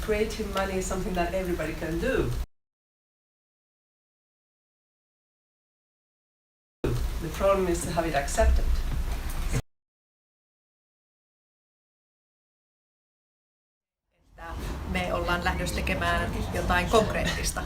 creative money is something that everybody can do. The problem is to have it accepted. Me ollaan lähdössä tekemään jotain konkreettista.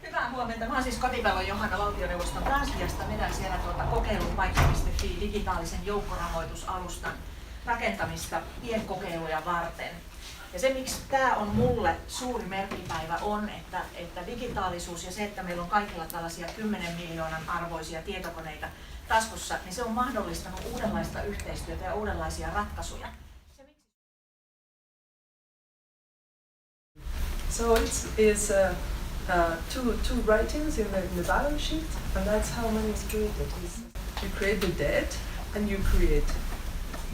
Hyvää huomenta. Mä oon siis Kotitalon Johanna valtioneuvoston kansliasta. Vedän siellä kokeilupaikka.fi digitaalisen joukkorahoitusalustan rakentamista pienkokeiluja varten. Ja se, miksi tämä on mulle suuri merkkipäivä, on, että digitaalisuus ja se, että meillä on kaikilla tällaisia 10 miljoonan arvoisia tietokoneita taskussa, niin se on mahdollistanut uudenlaista yhteistyötä ja uudenlaisia ratkaisuja. So it's two writings in the balance sheet, and that's how money is created. You create the debt and you create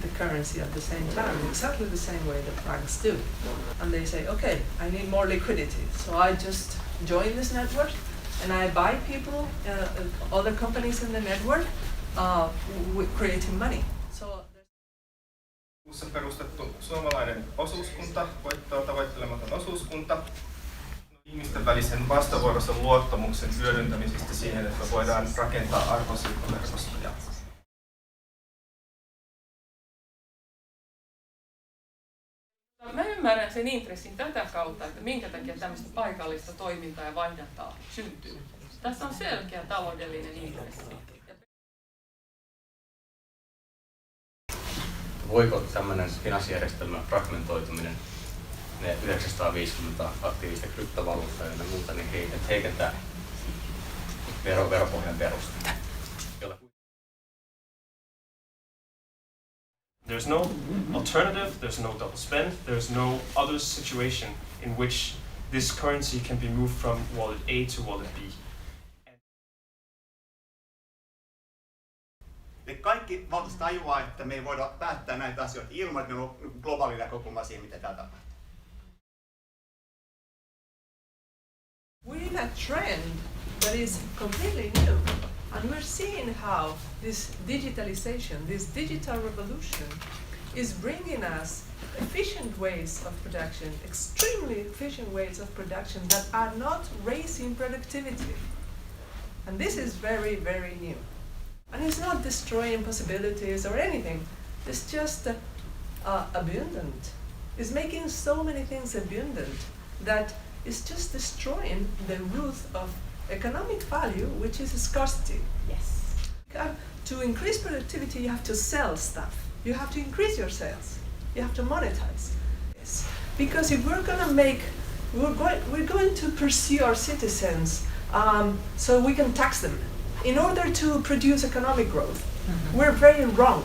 the currency at the same time, exactly the same way that banks do. And they say, okay, I need more liquidity, so I just join this network and I buy people, other companies in the network, with creating money. Perustettu suomalainen osuuskunta, voittoa tavoittelematon osuuskunta, ihmisten välisen vastavuoroisen luottamuksen hyödyntämisestä siihen, että voidaan rakentaa arvonsiirtoverkostoja. Mä ymmärrän sen intressin tätä kautta, että minkä takia tämmöistä paikallista toimintaa ja vaihdantaa syntyy. Tässä on selkeä taloudellinen intressi. Voiko tämmöinen finanssijärjestelmän fragmentoituminen, ne 950 aktiivista kryptovaluuttaa ja muuta, niin heikentää veropohjan perustetta? There's no alternative, there's no double spend, there's no other situation in which this currency can be moved from wallet A to wallet B. Me kaikki valtaisesti tajuaa, että me ei voida päättää näitä asioita ilman, että meillä on globaali näkökulma siihen, mitä täällä tapahtuu. We're in a trend that is completely new, and we're seeing how this digitalization, this digital revolution, is bringing us efficient ways of production, extremely efficient ways of production that are not raising productivity. And this is very, very new. And it's not destroying possibilities or anything. It's just abundant. It's making so many things abundant that it's just destroying the root of economic value, which is scarcity. Yes. To increase productivity, you have to sell stuff. You have to increase your sales. You have to monetize. Yes. Because if we're going to pursue our citizens so we can tax them in order to produce economic growth. We're very wrong.